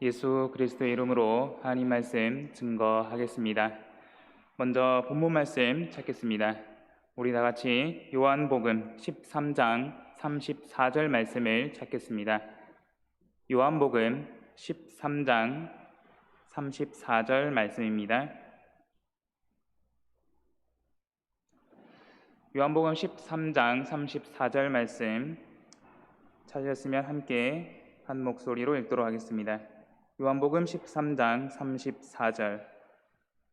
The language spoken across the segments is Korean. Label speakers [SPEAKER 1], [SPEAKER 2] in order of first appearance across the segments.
[SPEAKER 1] 예수 그리스도의 이름으로 하나님 말씀 증거하겠습니다. 먼저 본문 말씀 찾겠습니다. 우리 다 같이 요한복음 13장 34절 말씀을 찾겠습니다. 요한복음 13장 34절 말씀입니다. 요한복음 13장 34절 말씀 찾으셨으면 함께 한 목소리로 읽도록 하겠습니다. 요한복음 13장 34절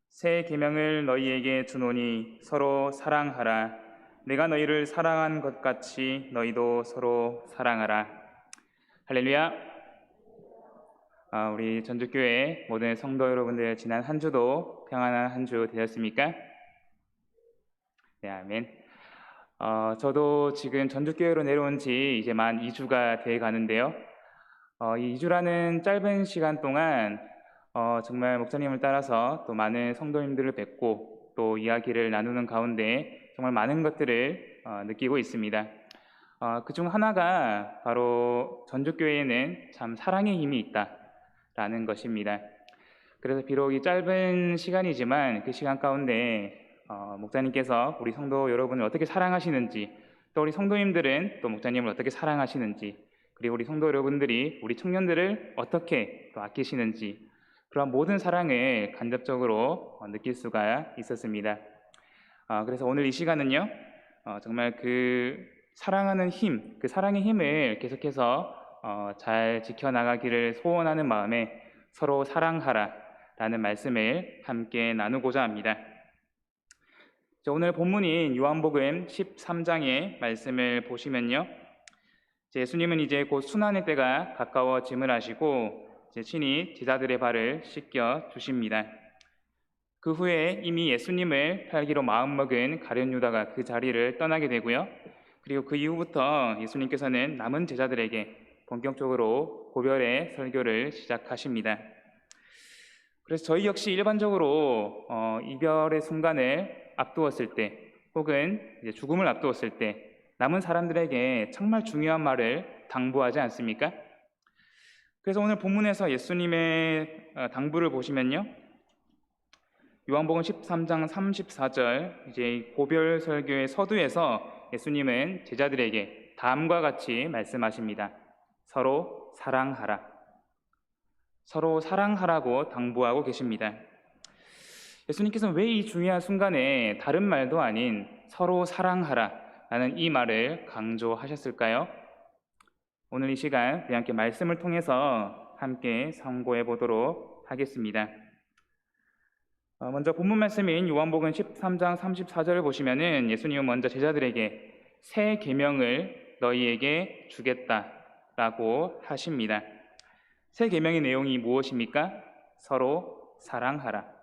[SPEAKER 1] 새 계명을 너희에게 주노니 서로 사랑하라. 내가 너희를 사랑한 것 같이 너희도 서로 사랑하라. 할렐루야. 우리 전주교회 모든 성도 여러분들 지난 한 주도 평안한 한 주 되셨습니까? 네, 아멘. 저도 지금 전주교회로 내려온 지 이제 만 2주가 돼 가는데요. 이 2주라는 짧은 시간 동안 정말 목사님을 따라서 또 많은 성도님들을 뵙고 또 이야기를 나누는 가운데 정말 많은 것들을 느끼고 있습니다. 그중 하나가 바로 전주교회에는 참 사랑의 힘이 있다라는 것입니다. 그래서 비록 이 짧은 시간이지만 그 시간 가운데 목사님께서 우리 성도 여러분을 어떻게 사랑하시는지, 또 우리 성도님들은 또 목사님을 어떻게 사랑하시는지, 그리고 우리 성도 여러분들이 우리 청년들을 어떻게 또 아끼시는지, 그런 모든 사랑을 간접적으로 느낄 수가 있었습니다. 그래서 오늘 이 시간은요, 정말 그 사랑하는 힘, 그 사랑의 힘을 계속해서 잘 지켜나가기를 소원하는 마음에 서로 사랑하라 라는 말씀을 함께 나누고자 합니다. 오늘 본문인 요한복음 13장의 말씀을 보시면요, 예수님은 이제 곧 순환의 때가 가까워짐을 아시고 친히 제자들의 발을 씻겨 주십니다. 그 후에 이미 예수님을 팔기로 마음먹은 가룟 유다가 그 자리를 떠나게 되고요. 그리고 그 이후부터 예수님께서는 남은 제자들에게 본격적으로 고별의 설교를 시작하십니다. 그래서 저희 역시 일반적으로 이별의 순간을 앞두었을 때, 혹은 이제 죽음을 앞두었을 때 남은 사람들에게 정말 중요한 말을 당부하지 않습니까? 그래서 오늘 본문에서 예수님의 당부를 보시면요, 요한복음 13장 34절 이제 고별 설교의 서두에서 예수님은 제자들에게 다음과 같이 말씀하십니다. 서로 사랑하라. 서로 사랑하라고 당부하고 계십니다. 예수님께서는 왜 이 중요한 순간에 다른 말도 아닌 서로 사랑하라 라는 이 말을 강조하셨을까요? 오늘 이 시간 우리 함께 말씀을 통해서 함께 상고해 보도록 하겠습니다. 먼저 본문 말씀인 요한복음 13장 34절을 보시면은 예수님은 먼저 제자들에게 새 계명을 너희에게 주겠다라고 하십니다. 새 계명의 내용이 무엇입니까? 서로 사랑하라.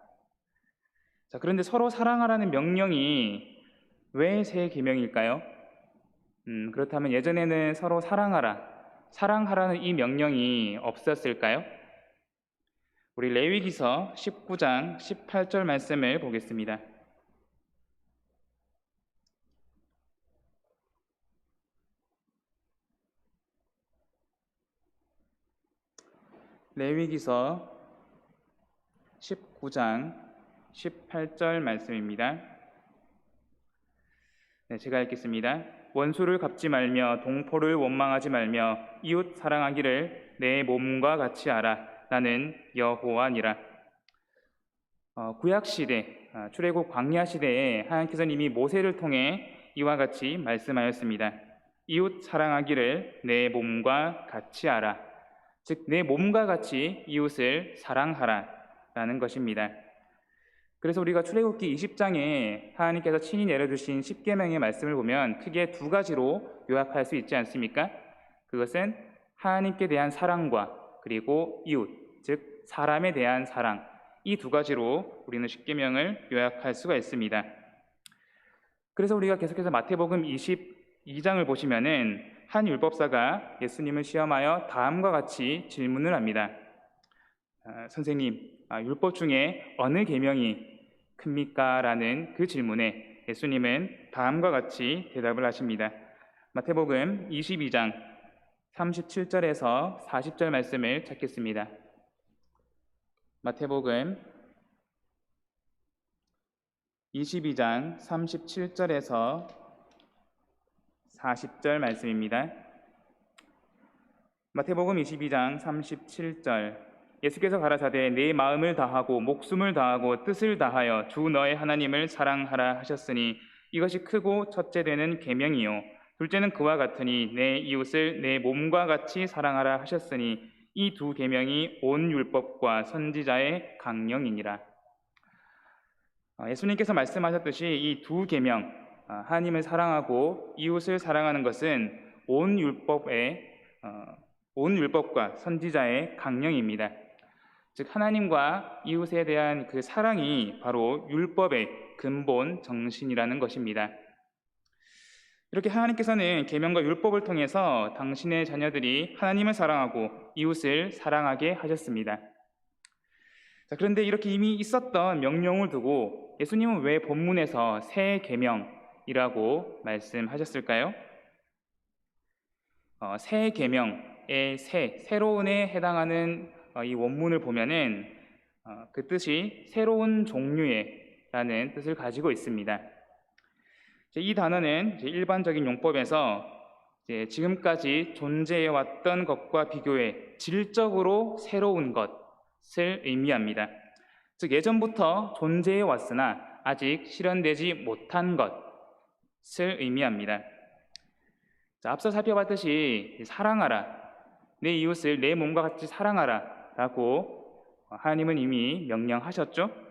[SPEAKER 1] 자, 그런데 서로 사랑하라는 명령이 왜 새 계명일까요? 그렇다면 예전에는 서로 사랑하라는 이 명령이 없었을까요? 우리 레위기서 19장 18절 말씀을 보겠습니다. 레위기서 19장 18절 말씀입니다. 네, 제가 읽겠습니다. 원수를 갚지 말며 동포를 원망하지 말며 이웃 사랑하기를 내 몸과 같이 알아. 나는 여호와니라. 구약시대, 출애굽 광야시대에 하나님께서는 이미 모세를 통해 이와 같이 말씀하였습니다. 이웃 사랑하기를 내 몸과 같이 알아. 즉, 내 몸과 같이 이웃을 사랑하라 라는 것입니다. 그래서 우리가 출애굽기 20장에 하나님께서 친히 내려주신 10계명의 말씀을 보면 크게 두 가지로 요약할 수 있지 않습니까? 그것은 하나님께 대한 사랑과 그리고 이웃, 즉 사람에 대한 사랑, 이 두 가지로 우리는 10계명을 요약할 수가 있습니다. 그래서 우리가 계속해서 마태복음 22장을 보시면은 한 율법사가 예수님을 시험하여 다음과 같이 질문을 합니다. 선생님, 율법 중에 어느 계명이 큽니까? 라는 그 질문에 예수님은 다음과 같이 대답을 하십니다. 마태복음 22장 37절에서 40절 말씀을 찾겠습니다. 마태복음 22장 37절에서 40절 말씀입니다. 마태복음 22장 37절 예수께서 가라사대 내 마음을 다하고 목숨을 다하고 뜻을 다하여 주 너의 하나님을 사랑하라 하셨으니 이것이 크고 첫째 되는 계명이요 둘째는 그와 같으니 내 이웃을 내 몸과 같이 사랑하라 하셨으니 이 두 계명이 온 율법과 선지자의 강령이니라. 예수님께서 말씀하셨듯이 이 두 계명, 하나님을 사랑하고 이웃을 사랑하는 것은 온 율법과 선지자의 강령입니다. 즉 하나님과 이웃에 대한 그 사랑이 바로 율법의 근본 정신이라는 것입니다. 이렇게 하나님께서는 계명과 율법을 통해서 당신의 자녀들이 하나님을 사랑하고 이웃을 사랑하게 하셨습니다. 그런데 이렇게 이미 있었던 명령을 두고 예수님은 왜 본문에서 새 계명이라고 말씀하셨을까요? 새 계명의 새로운에 해당하는 이 원문을 보면은 그 뜻이 새로운 종류의라는 뜻을 가지고 있습니다. 이 단어는 일반적인 용법에서 지금까지 존재해왔던 것과 비교해 질적으로 새로운 것을 의미합니다. 즉 예전부터 존재해왔으나 아직 실현되지 못한 것을 의미합니다. 앞서 살펴봤듯이 사랑하라, 내 이웃을 내 몸과 같이 사랑하라 라고 하나님은 이미 명령하셨죠.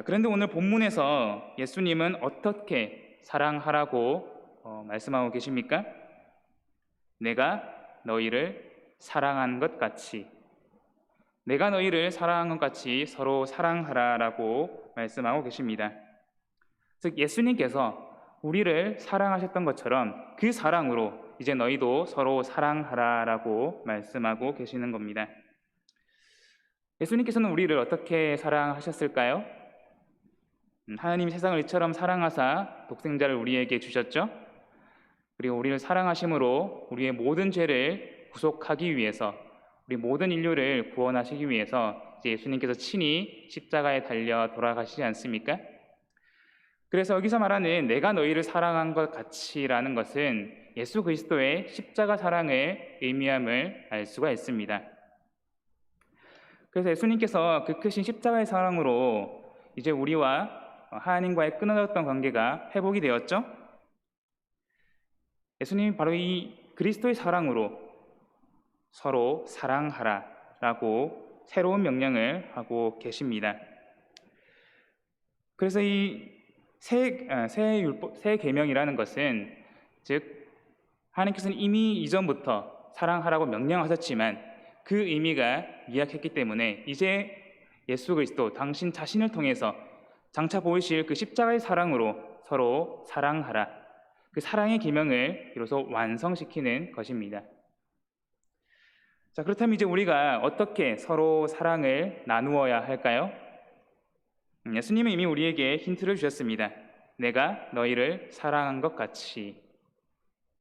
[SPEAKER 1] 그런데 오늘 본문에서 예수님은 어떻게 사랑하라고 말씀하고 계십니까? 내가 너희를 사랑한 것 같이, 내가 너희를 사랑한 것 같이 서로 사랑하라라고 말씀하고 계십니다. 즉 예수님께서 우리를 사랑하셨던 것처럼 그 사랑으로 이제 너희도 서로 사랑하라라고 말씀하고 계시는 겁니다. 예수님께서는 우리를 어떻게 사랑하셨을까요? 하나님이 세상을 이처럼 사랑하사 독생자를 우리에게 주셨죠. 그리고 우리를 사랑하심으로 우리의 모든 죄를 구속하기 위해서, 우리 모든 인류를 구원하시기 위해서 이제 예수님께서 친히 십자가에 달려 돌아가시지 않습니까? 그래서 여기서 말하는 내가 너희를 사랑한 것 같이라는 것은 예수 그리스도의 십자가 사랑을 의미함을 알 수가 있습니다. 그래서 예수님께서 그 크신 십자가의 사랑으로 이제 우리와 하나님과의 끊어졌던 관계가 회복이 되었죠. 예수님이 바로 이 그리스도의 사랑으로 서로 사랑하라라고 새로운 명령을 하고 계십니다. 그래서 이 새 계명이라는 것은 즉 하나님께서는 이미 이전부터 사랑하라고 명령하셨지만 그 의미가 미약했기 때문에 이제 예수 그리스도 당신 자신을 통해서 장차 보이실 그 십자가의 사랑으로 서로 사랑하라, 그 사랑의 계명을 비로소 완성시키는 것입니다. 그렇다면 이제 우리가 어떻게 서로 사랑을 나누어야 할까요? 예수님은 이미 우리에게 힌트를 주셨습니다. 내가 너희를 사랑한 것 같이.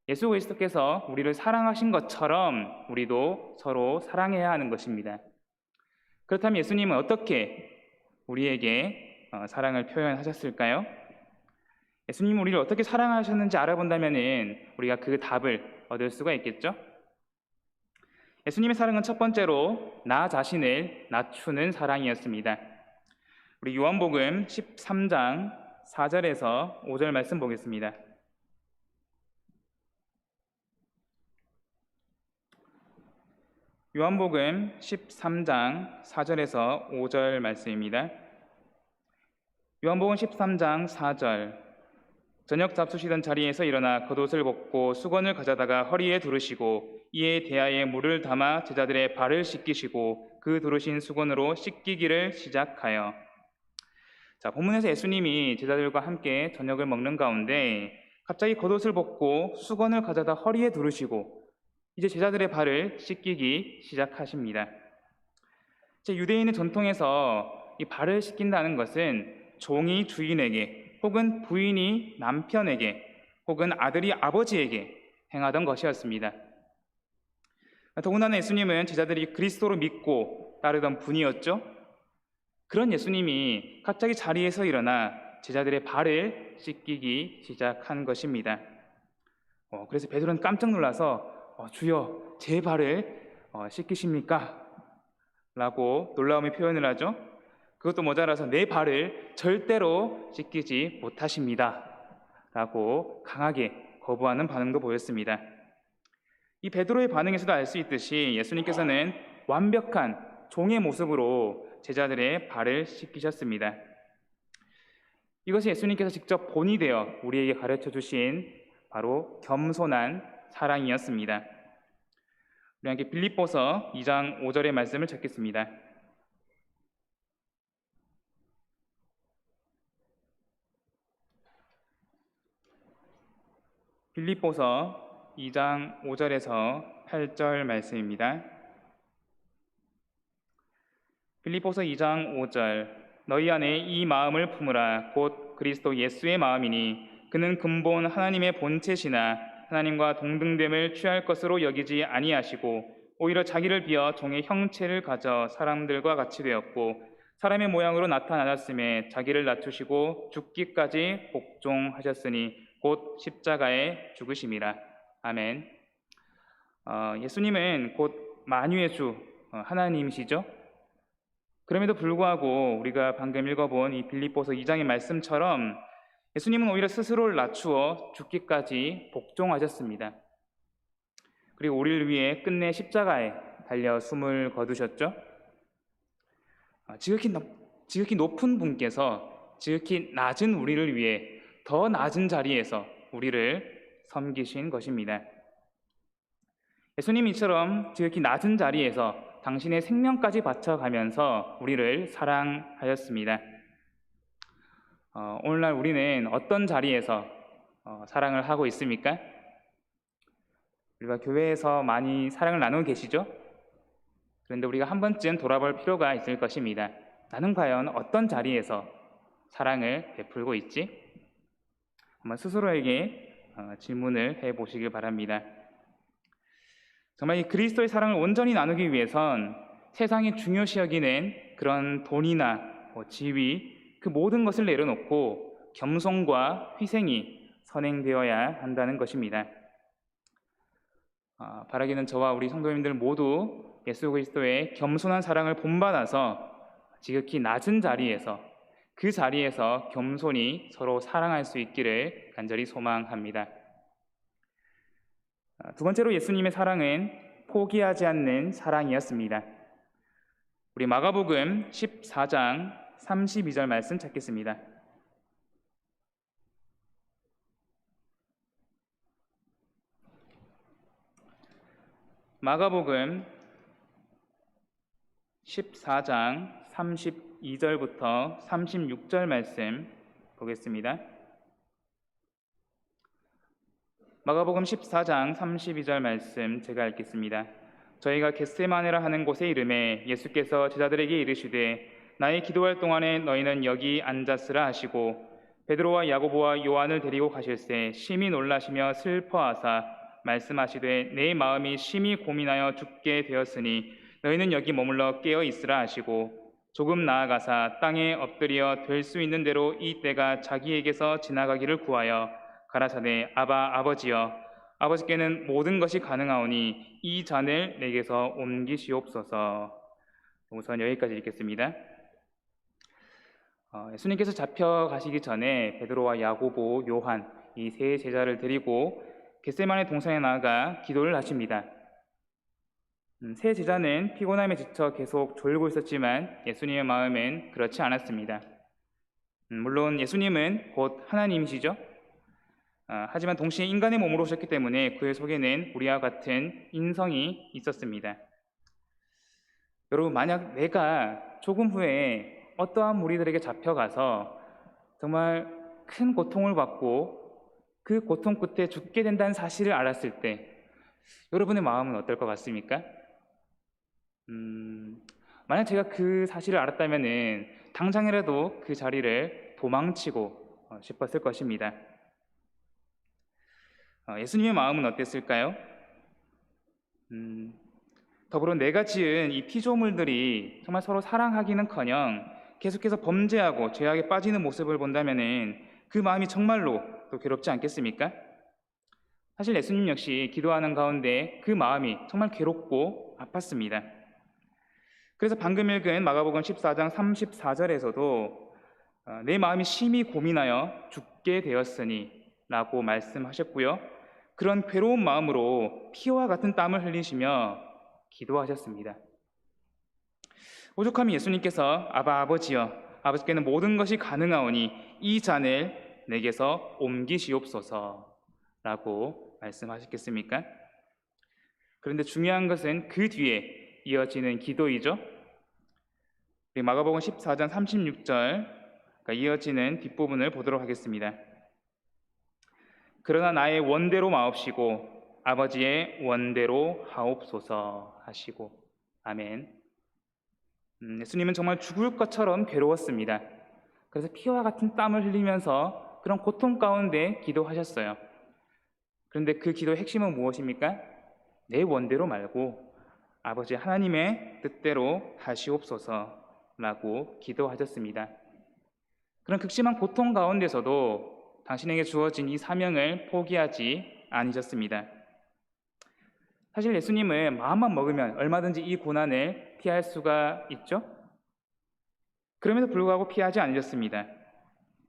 [SPEAKER 1] 예수 그리스도께서 우리를 사랑하신 것처럼 우리도 서로 사랑해야 하는 것입니다. 그렇다면 예수님은 어떻게 우리에게 사랑을 표현하셨을까요? 예수님은 우리를 어떻게 사랑하셨는지 알아본다면 우리가 그 답을 얻을 수가 있겠죠? 예수님의 사랑은 첫 번째로 나 자신을 낮추는 사랑이었습니다. 우리 요한복음 13장 4절에서 5절 말씀 보겠습니다. 요한복음 13장 4절에서 5절 말씀입니다. 요한복음 13장 4절 저녁 잡수시던 자리에서 일어나 겉옷을 벗고 수건을 가져다가 허리에 두르시고 이에 대야에 물을 담아 제자들의 발을 씻기시고 그 두르신 수건으로 씻기기를 시작하여. 본문에서 예수님이 제자들과 함께 저녁을 먹는 가운데 갑자기 겉옷을 벗고 수건을 가져다 허리에 두르시고 이제 제자들의 발을 씻기기 시작하십니다. 유대인의 전통에서 이 발을 씻긴다는 것은 종이 주인에게 혹은 부인이 남편에게 혹은 아들이 아버지에게 행하던 것이었습니다. 더군다나 예수님은 제자들이 그리스도를 믿고 따르던 분이었죠. 그런 예수님이 갑자기 자리에서 일어나 제자들의 발을 씻기기 시작한 것입니다. 그래서 베드로는 깜짝 놀라서 주여, 제 발을 씻기십니까? 라고 놀라움의 표현을 하죠. 그것도 모자라서 내 발을 절대로 씻기지 못하십니다. 라고 강하게 거부하는 반응도 보였습니다. 이 베드로의 반응에서도 알 수 있듯이 예수님께서는 완벽한 종의 모습으로 제자들의 발을 씻기셨습니다. 이것이 예수님께서 직접 본이 되어 우리에게 가르쳐 주신 바로 겸손한 사랑이었습니다. 우리 함께 빌립보서 2장 5절의 말씀을 찾겠습니다. 빌립보서 2장 5절에서 8절 말씀입니다. 빌립보서 2장 5절, 너희 안에 이 마음을 품으라. 곧 그리스도 예수의 마음이니 그는 근본 하나님의 본체시나 하나님과 동등됨을 취할 것으로 여기지 아니하시고 오히려 자기를 비어 종의 형체를 가져 사람들과 같이 되었고 사람의 모양으로 나타나셨음에 자기를 낮추시고 죽기까지 복종하셨으니 곧 십자가에 죽으심이라. 아멘. 예수님은 곧 만유의 주 하나님이시죠. 그럼에도 불구하고 우리가 방금 읽어본 이 빌립보서 2장의 말씀처럼 예수님은 오히려 스스로를 낮추어 죽기까지 복종하셨습니다. 그리고 우리를 위해 끝내 십자가에 달려 숨을 거두셨죠. 지극히 높은 분께서 지극히 낮은 우리를 위해 더 낮은 자리에서 우리를 섬기신 것입니다. 예수님이 이처럼 지극히 낮은 자리에서 당신의 생명까지 바쳐가면서 우리를 사랑하였습니다. 오늘날 우리는 어떤 자리에서 사랑을 하고 있습니까? 우리가 교회에서 많이 사랑을 나누고 계시죠? 그런데 우리가 한 번쯤 돌아볼 필요가 있을 것입니다. 나는 과연 어떤 자리에서 사랑을 베풀고 있지? 한번 스스로에게 질문을 해보시길 바랍니다. 정말 이 그리스도의 사랑을 온전히 나누기 위해선 세상이 중요시 여기는 그런 돈이나 지위, 그 모든 것을 내려놓고 겸손과 희생이 선행되어야 한다는 것입니다. 바라기는 저와 우리 성도님들 모두 예수 그리스도의 겸손한 사랑을 본받아서 지극히 낮은 자리에서 그 자리에서 겸손히 서로 사랑할 수 있기를 간절히 소망합니다. 두 번째로 예수님의 사랑은 포기하지 않는 사랑이었습니다. 우리 마가복음 14장 32절 말씀 찾겠습니다. 마가복음 14장 32절부터 36절 말씀 보겠습니다. 마가복음 14장 32절 말씀 제가 읽겠습니다. 저희가 겟세마네라 하는 곳에 이르매 예수께서 제자들에게 이르시되 나의 기도할 동안에 너희는 여기 앉았으라 하시고 베드로와 야고보와 요한을 데리고 가실새 심히 놀라시며 슬퍼하사 말씀하시되 내 마음이 심히 고민하여 죽게 되었으니 너희는 여기 머물러 깨어 있으라 하시고 조금 나아가사 땅에 엎드려 될 수 있는 대로 이 때가 자기에게서 지나가기를 구하여 가라사대 아바 아버지여 아버지께는 모든 것이 가능하오니 이 잔을 내게서 옮기시옵소서. 우선 여기까지 읽겠습니다. 예수님께서 잡혀가시기 전에 베드로와 야고보, 요한 이 세 제자를 데리고 겟세마네 동산에 나아가 기도를 하십니다. 세 제자는 피곤함에 지쳐 계속 졸고 있었지만 예수님의 마음은 그렇지 않았습니다. 물론 예수님은 곧 하나님이시죠. 하지만 동시에 인간의 몸으로 오셨기 때문에 그의 속에는 우리와 같은 인성이 있었습니다. 여러분, 만약 내가 조금 후에 어떠한 무리들에게 잡혀가서 정말 큰 고통을 받고 그 고통 끝에 죽게 된다는 사실을 알았을 때 여러분의 마음은 어떨 것 같습니까? 만약 제가 그 사실을 알았다면 당장이라도 그 자리를 도망치고 싶었을 것입니다. 예수님의 마음은 어땠을까요? 더불어 내가 지은 이 피조물들이 정말 서로 사랑하기는커녕 계속해서 범죄하고 죄악에 빠지는 모습을 본다면은 그 마음이 정말로 또 괴롭지 않겠습니까? 사실 예수님 역시 기도하는 가운데 그 마음이 정말 괴롭고 아팠습니다. 그래서 방금 읽은 마가복음 14장 34절에서도 내 마음이 심히 고민하여 죽게 되었으니 라고 말씀하셨고요. 그런 괴로운 마음으로 피와 같은 땀을 흘리시며 기도하셨습니다. 오죽하면 예수님께서 아버지여, 아버지께는 모든 것이 가능하오니 이 잔을 내게서 옮기시옵소서 라고 말씀하셨겠습니까? 그런데 중요한 것은 그 뒤에 이어지는 기도이죠. 마가복음 14장 36절 이어지는 뒷부분을 보도록 하겠습니다. 그러나 나의 원대로 마옵시고 아버지의 원대로 하옵소서 하시고. 아멘. 예수님은 정말 죽을 것처럼 괴로웠습니다. 그래서 피와 같은 땀을 흘리면서 그런 고통 가운데 기도하셨어요. 그런데 그 기도의 핵심은 무엇입니까? 내 원대로 말고 아버지 하나님의 뜻대로 하시옵소서라고 기도하셨습니다. 그런 극심한 고통 가운데서도 당신에게 주어진 이 사명을 포기하지 않으셨습니다. 사실 예수님은 마음만 먹으면 얼마든지 이 고난을 피할 수가 있죠. 그럼에도 불구하고 피하지 않으셨습니다.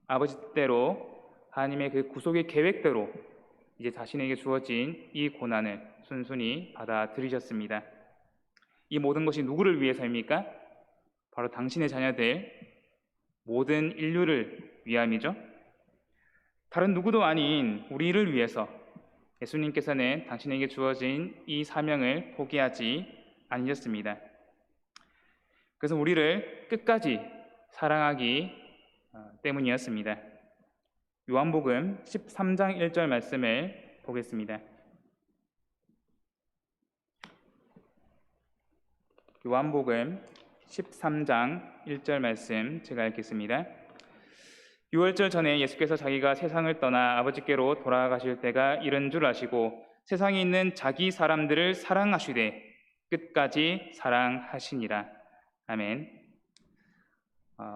[SPEAKER 1] 아버지 뜻대로 하나님의 그 구속의 계획대로 이제 자신에게 주어진 이 고난을 순순히 받아들이셨습니다. 이 모든 것이 누구를 위해서입니까? 바로 당신의 자녀들, 모든 인류를 위함이죠. 다른 누구도 아닌 우리를 위해서 예수님께서는 당신에게 주어진 이 사명을 포기하지 않으셨습니다. 그래서 우리를 끝까지 사랑하기 때문이었습니다. 요한복음 13장 1절 말씀을 보겠습니다. 요한복음 13장 1절 말씀 제가 읽겠습니다. 6월절 전에 예수께서 자기가 세상을 떠나 아버지께로 돌아가실 때가 이른 줄 아시고 세상에 있는 자기 사람들을 사랑하시되 끝까지 사랑하시니라. 아멘.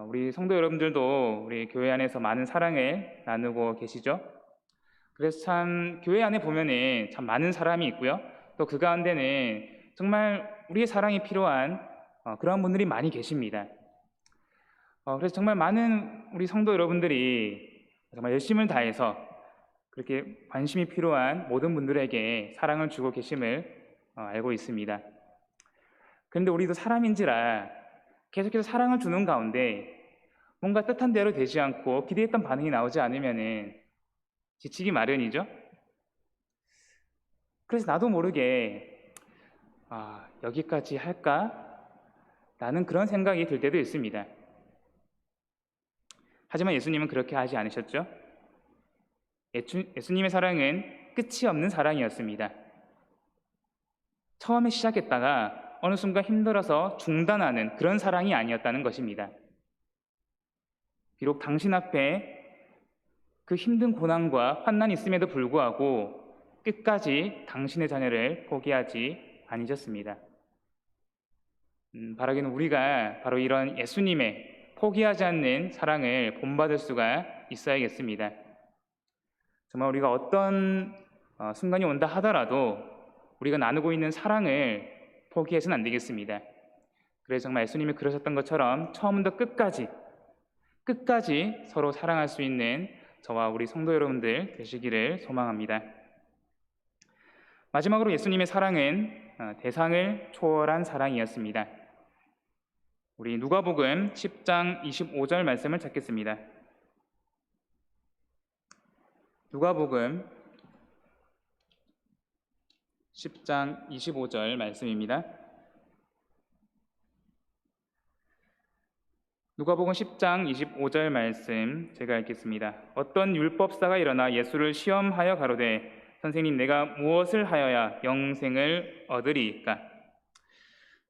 [SPEAKER 1] 우리 성도 여러분들도 우리 교회 안에서 많은 사랑을 나누고 계시죠? 그래서 참 교회 안에 보면은 참 많은 사람이 있고요. 또 그 가운데는 정말 우리의 사랑이 필요한 그런 분들이 많이 계십니다. 그래서 정말 많은 우리 성도 여러분들이 정말 열심을 다해서 그렇게 관심이 필요한 모든 분들에게 사랑을 주고 계심을 알고 있습니다. 그런데 우리도 사람인지라 계속해서 사랑을 주는 가운데 뭔가 뜻한 대로 되지 않고 기대했던 반응이 나오지 않으면 지치기 마련이죠. 그래서 나도 모르게 여기까지 할까? 라는 그런 생각이 들 때도 있습니다. 하지만 예수님은 그렇게 하지 않으셨죠? 예수님의 사랑은 끝이 없는 사랑이었습니다. 처음에 시작했다가 어느 순간 힘들어서 중단하는 그런 사랑이 아니었다는 것입니다. 비록 당신 앞에 그 힘든 고난과 환난이 있음에도 불구하고 끝까지 당신의 자녀를 포기하지 않으셨습니다. 바라기는 우리가 바로 이런 예수님의 포기하지 않는 사랑을 본받을 수가 있어야겠습니다. 정말 우리가 어떤 순간이 온다 하더라도 우리가 나누고 있는 사랑을 포기해서는 안 되겠습니다. 그래서 정말 예수님이 그러셨던 것처럼 처음부터 끝까지 서로 사랑할 수 있는 저와 우리 성도 여러분들 되시기를 소망합니다. 마지막으로 예수님의 사랑은 대상을 초월한 사랑이었습니다. 우리 누가복음 10장 25절 말씀을 찾겠습니다. 누가복음 10장 25절 말씀입니다. 누가복음 10장 25절 말씀 제가 읽겠습니다. 어떤 율법사가 일어나 예수를 시험하여 가로되 선생님, 내가 무엇을 하여야 영생을 얻으리이까?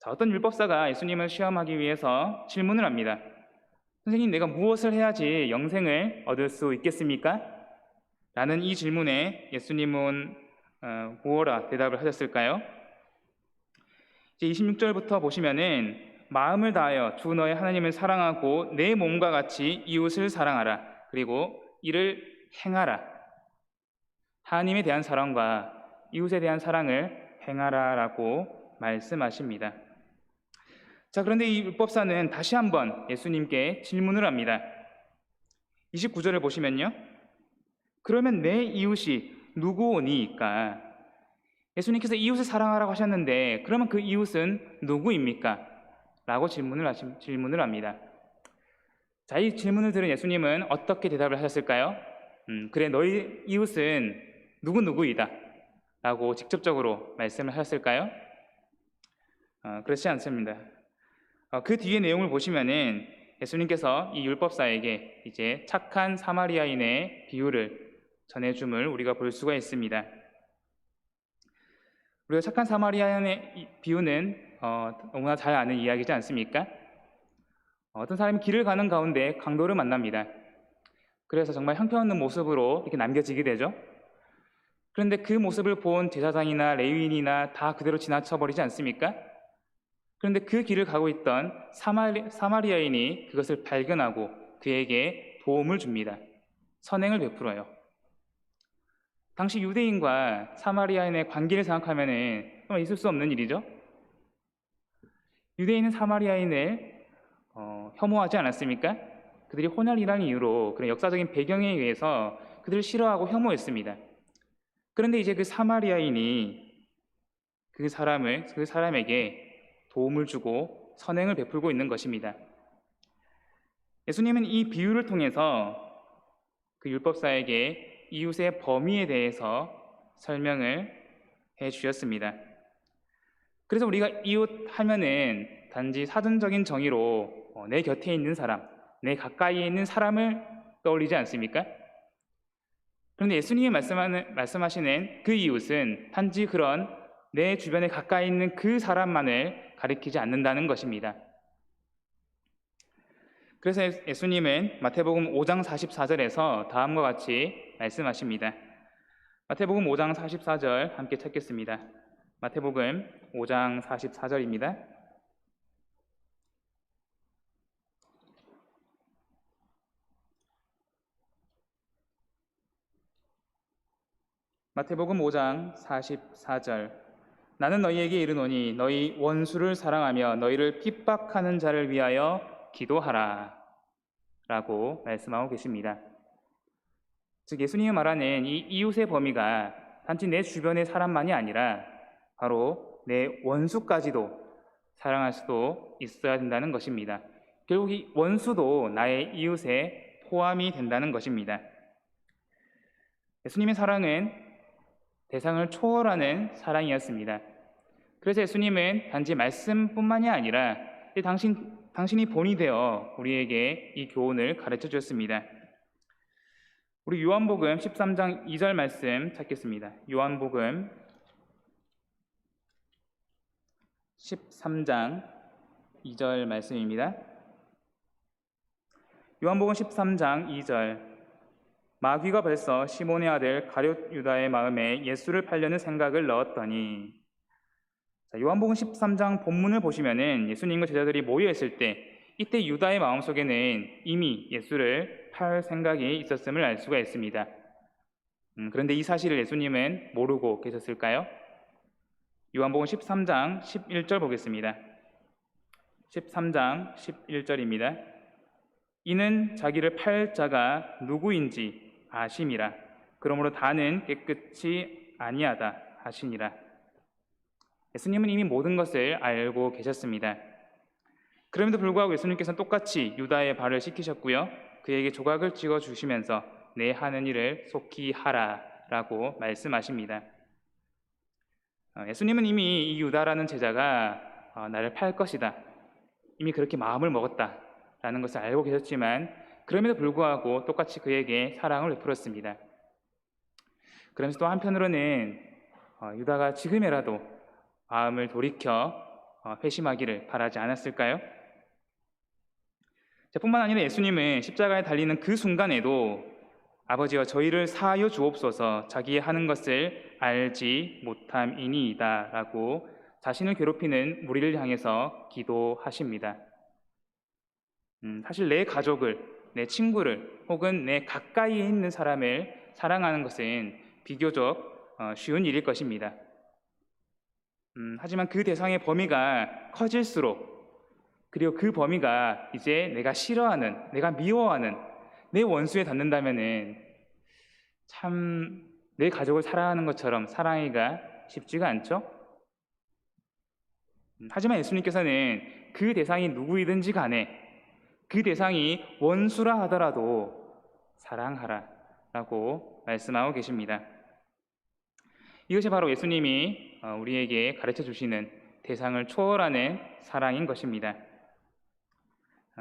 [SPEAKER 1] 어떤 율법사가 예수님을 시험하기 위해서 질문을 합니다. 선생님, 내가 무엇을 해야지 영생을 얻을 수 있겠습니까? 라는 이 질문에 예수님은 무엇라 대답을 하셨을까요? 이제 26절부터 보시면은 마음을 다하여 주 너의 하나님을 사랑하고 내 몸과 같이 이웃을 사랑하라. 그리고 이를 행하라. 하나님에 대한 사랑과 이웃에 대한 사랑을 행하라라고 말씀하십니다. 자, 그런데 이 율법사는 다시 한번 예수님께 질문을 합니다. 29절을 보시면요. 그러면 내 이웃이 누구오니까? 예수님께서 이웃을 사랑하라고 하셨는데 그러면 그 이웃은 누구입니까? 라고 질문을 합니다. 자, 이 질문을 들은 예수님은 어떻게 대답을 하셨을까요? 그래, 너희 이웃은 누구누구이다 라고 직접적으로 말씀을 하셨을까요? 그렇지 않습니다. 그 뒤의 내용을 보시면은 예수님께서 이 율법사에게 이제 착한 사마리아인의 비유를 전해줌을 우리가 볼 수가 있습니다. 우리가 착한 사마리아인의 비유는 너무나 잘 아는 이야기지 않습니까? 어떤 사람이 길을 가는 가운데 강도를 만납니다. 그래서 정말 형편없는 모습으로 이렇게 남겨지게 되죠. 그런데 그 모습을 본 제사장이나 레위인이나 다 그대로 지나쳐버리지 않습니까? 그런데 그 길을 가고 있던 사마리아인이 그것을 발견하고 그에게 도움을 줍니다. 선행을 베풀어요. 당시 유대인과 사마리아인의 관계를 생각하면 정말 있을 수 없는 일이죠. 유대인은 사마리아인을 혐오하지 않았습니까? 그들이 혼혈이라는 이유로 그런 역사적인 배경에 의해서 그들을 싫어하고 혐오했습니다. 그런데 이제 그 사마리아인이 그 사람에게 도움을 주고 선행을 베풀고 있는 것입니다. 예수님은 이 비유를 통해서 그 율법사에게 이웃의 범위에 대해서 설명을 해 주셨습니다. 그래서 우리가 이웃 하면은 단지 사전적인 정의로 내 곁에 있는 사람, 내 가까이에 있는 사람을 떠올리지 않습니까? 그런데 예수님이 말씀하시는 그 이웃은 단지 그런 내 주변에 가까이 있는 그 사람만을 가리키지 않는다는 것입니다. 그래서 예수님은 마태복음 5장 44절에서 다음과 같이 말씀하십니다. 마태복음 5장 44절 함께 찾겠습니다. 마태복음 5장 44절입니다. 마태복음 5장 44절. 나는 너희에게 이르노니 너희 원수를 사랑하며 너희를 핍박하는 자를 위하여 기도하라 라고 말씀하고 계십니다. 즉 예수님이 말하는 이 이웃의 범위가 단지 내 주변의 사람만이 아니라 바로 내 원수까지도 사랑할 수도 있어야 된다는 것입니다. 결국 이 원수도 나의 이웃에 포함이 된다는 것입니다. 예수님의 사랑은 대상을 초월하는 사랑이었습니다. 그래서 예수님은 단지 말씀뿐만이 아니라 당신이 본이 되어 우리에게 이 교훈을 가르쳐 주셨습니다. 우리 요한복음 13장 2절 말씀 찾겠습니다. 요한복음 13장 2절 말씀입니다. 요한복음 13장 2절. 마귀가 벌써 시몬의 아들 가룟 유다의 마음에 예수를 팔려는 생각을 넣었더니. 요한복음 13장 본문을 보시면은 예수님과 제자들이 모여 있을 때 이때 유다의 마음속에는 이미 예수를 팔 생각이 있었음을 알 수가 있습니다. 그런데 이 사실을 예수님은 모르고 계셨을까요? 요한복음 13장 11절 보겠습니다. 13장 11절입니다. 이는 자기를 팔 자가 누구인지 아심이라. 그러므로 다는 깨끗이 아니하다 하시니라. 예수님은 이미 모든 것을 알고 계셨습니다. 그럼에도 불구하고 예수님께서는 똑같이 유다의 발을 씻기셨고요. 그에게 조각을 찍어주시면서 내 하는 일을 속히 하라 라고 말씀하십니다. 예수님은 이미 이 유다라는 제자가 나를 팔 것이다, 이미 그렇게 마음을 먹었다 라는 것을 알고 계셨지만 그럼에도 불구하고 똑같이 그에게 사랑을 베풀었습니다. 그러면서 또 한편으로는 유다가 지금이라도 마음을 돌이켜 회심하기를 바라지 않았을까요? 뿐만 아니라 예수님은 십자가에 달리는 그 순간에도 아버지여 저희를 사하여 주옵소서, 자기의 하는 것을 알지 못함이니이다 라고 자신을 괴롭히는 무리를 향해서 기도하십니다. 사실 내 가족을, 내 친구를 혹은 내 가까이에 있는 사람을 사랑하는 것은 비교적 쉬운 일일 것입니다. 하지만 그 대상의 범위가 커질수록, 그리고 그 범위가 이제 내가 싫어하는, 내가 미워하는 내 원수에 닿는다면은 참 내 가족을 사랑하는 것처럼 사랑하기가 쉽지가 않죠? 하지만 예수님께서는 그 대상이 누구이든지 간에 그 대상이 원수라 하더라도 사랑하라 라고 말씀하고 계십니다. 이것이 바로 예수님이 우리에게 가르쳐 주시는 대상을 초월하는 사랑인 것입니다.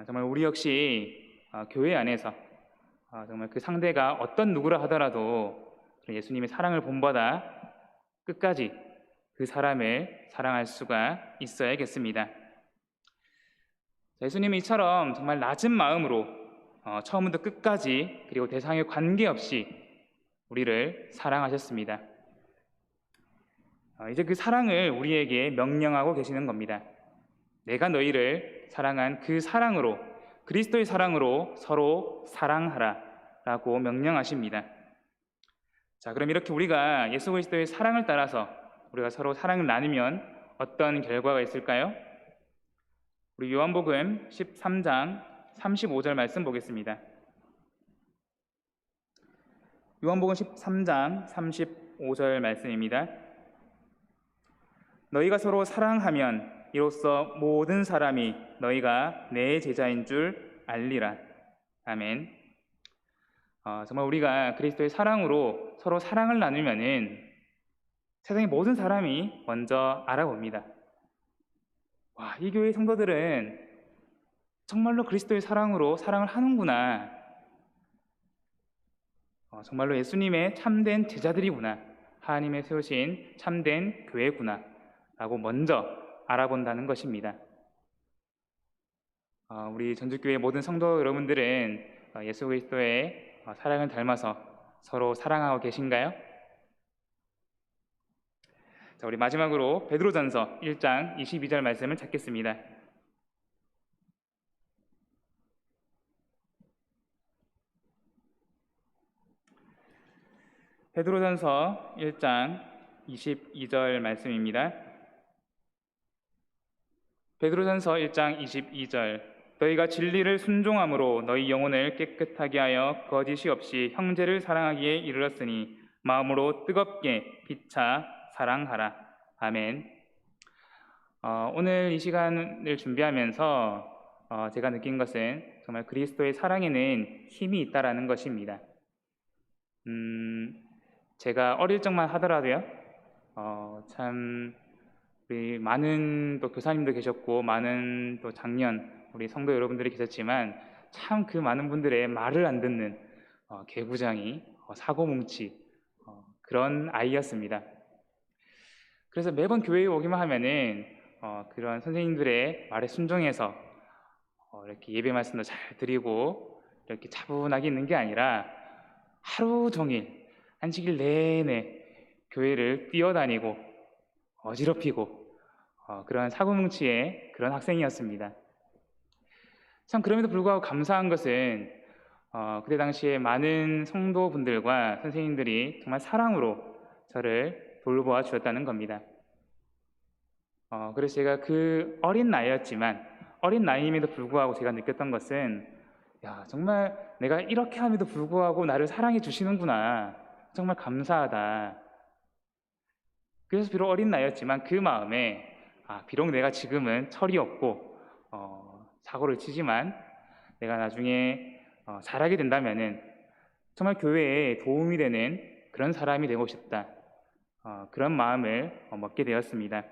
[SPEAKER 1] 정말 우리 역시 교회 안에서 정말 그 상대가 어떤 누구라 하더라도 예수님의 사랑을 본받아 끝까지 그 사람을 사랑할 수가 있어야겠습니다. 예수님은 이처럼 정말 낮은 마음으로 처음부터 끝까지 그리고 대상에 관계없이 우리를 사랑하셨습니다. 이제 그 사랑을 우리에게 명령하고 계시는 겁니다. 내가 너희를 사랑한 그 사랑으로, 그리스도의 사랑으로 서로 사랑하라 라고 명령하십니다. 자, 그럼 이렇게 우리가 예수 그리스도의 사랑을 따라서 우리가 서로 사랑을 나누면 어떤 결과가 있을까요? 우리 요한복음 13장 35절 말씀 보겠습니다. 요한복음 13장 35절 말씀입니다. 너희가 서로 사랑하면 이로써 모든 사람이 너희가 내 제자인 줄 알리라. 아멘. 정말 우리가 그리스도의 사랑으로 서로 사랑을 나누면은 세상의 모든 사람이 먼저 알아봅니다. 와, 이 교회 성도들은 정말로 그리스도의 사랑으로 사랑을 하는구나. 정말로 예수님의 참된 제자들이구나. 하나님의 세우신 참된 교회구나 라고 먼저 알아본다는 것입니다. 우리 전주교회 모든 성도 여러분들은 예수 그리스도의 사랑을 닮아서 서로 사랑하고 계신가요? 자, 우리 마지막으로 베드로전서 1장 22절 말씀을 찾겠습니다. 베드로전서 1장 22절 말씀입니다. 베드로전서 1장 22절 너희가 진리를 순종함으로 너희 영혼을 깨끗하게 하여 거짓이 없이 형제를 사랑하기에 이르렀으니 마음으로 뜨겁게 피차 사랑하라. 아멘. 오늘 이 시간을 준비하면서 제가 느낀 것은 정말 그리스도의 사랑에는 힘이 있다라는 것입니다. 제가 어릴 적만 하더라도요, 참 우리 많은 또 교사님도 계셨고 많은 또 장년 우리 성도 여러분들이 계셨지만 참 그 많은 분들의 말을 안 듣는 개구장이 사고뭉치 그런 아이였습니다. 그래서 매번 교회에 오기만 하면은 그런 선생님들의 말에 순종해서 이렇게 예배 말씀도 잘 드리고 이렇게 차분하게 있는 게 아니라 하루 종일 안식일 내내 교회를 뛰어다니고 어지럽히고 그런 사고뭉치의 그런 학생이었습니다. 참 그럼에도 불구하고 감사한 것은 그때 당시에 많은 성도분들과 선생님들이 정말 사랑으로 저를 돌보아 주었다는 겁니다. 그래서 제가 그 어린 나이임에도 불구하고 제가 느꼈던 것은 야, 정말 내가 이렇게 함에도 불구하고 나를 사랑해 주시는구나. 정말 감사하다. 그래서 비록 어린 나이였지만 그 마음에 비록 내가 지금은 철이 없고 사고를 치지만 내가 나중에 잘하게 된다면은 정말 교회에 도움이 되는 그런 사람이 되고 싶다. 그런 마음을 먹게 되었습니다.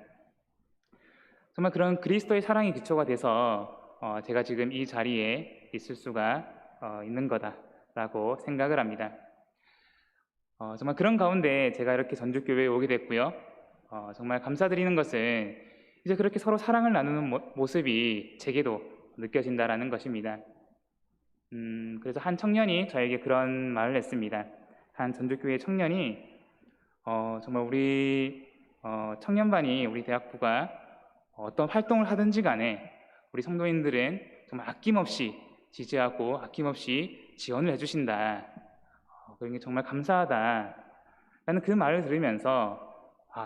[SPEAKER 1] 정말 그런 그리스도의 사랑이 기초가 돼서 제가 지금 이 자리에 있을 수가 있는 거다라고 생각을 합니다. 정말 그런 가운데 제가 이렇게 전주교회에 오게 됐고요. 정말 감사드리는 것은 이제 그렇게 서로 사랑을 나누는 모습이 제게도 느껴진다라는 것입니다. 그래서 한 청년이 저에게 그런 말을 했습니다. 한 전주교회 청년이 정말 우리 청년반이 우리 대학부가 어떤 활동을 하든지 간에 우리 성도인들은 정말 아낌없이 지지하고 아낌없이 지원을 해주신다. 그런 게 정말 감사하다. 라는 그 말을 들으면서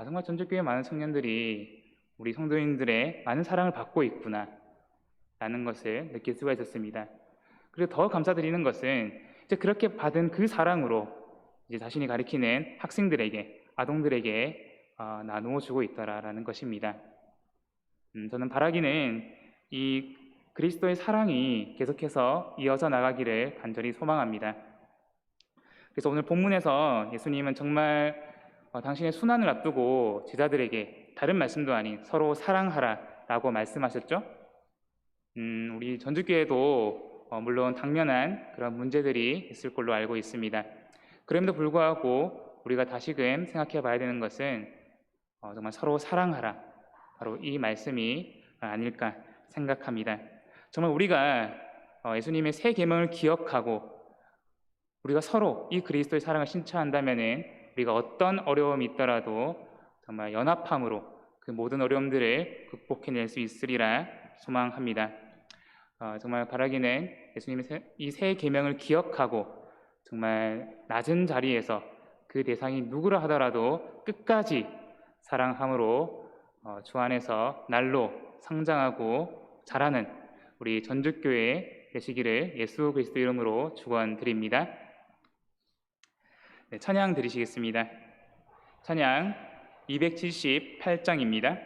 [SPEAKER 1] 정말 전주교회 많은 청년들이 우리 성도인들의 많은 사랑을 받고 있구나 라는 것을 느낄 수가 있었습니다. 그리고 더 감사드리는 것은 이제 그렇게 받은 그 사랑으로 이제 자신이 가리키는 학생들에게, 아동들에게 나누어 주고 있더라라는 것입니다. 저는 바라기는 이 그리스도의 사랑이 계속해서 이어져 나가기를 간절히 소망합니다. 그래서 오늘 본문에서 예수님은 정말 당신의 순환을 앞두고 제자들에게 다른 말씀도 아닌 서로 사랑하라라고 말씀하셨죠. 우리 전주교회도 물론 당면한 그런 문제들이 있을 걸로 알고 있습니다. 그럼에도 불구하고 우리가 다시금 생각해 봐야 되는 것은 정말 서로 사랑하라, 바로 이 말씀이 아닐까 생각합니다. 정말 우리가 예수님의 새 계명을 기억하고 우리가 서로 이 그리스도의 사랑을 신청한다면은 우리가 어떤 어려움이 있더라도 정말 연합함으로 그 모든 어려움들을 극복해낼 수 있으리라 소망합니다. 정말 바라기는 예수님의 이 새 계명을 기억하고 정말 낮은 자리에서 그 대상이 누구라 하더라도 끝까지 사랑함으로 주 안에서 날로 성장하고 자라는 우리 전주교회 되시기를 예수 그리스도 이름으로 축원드립니다. 네, 찬양 드리시겠습니다. 찬양 278장입니다.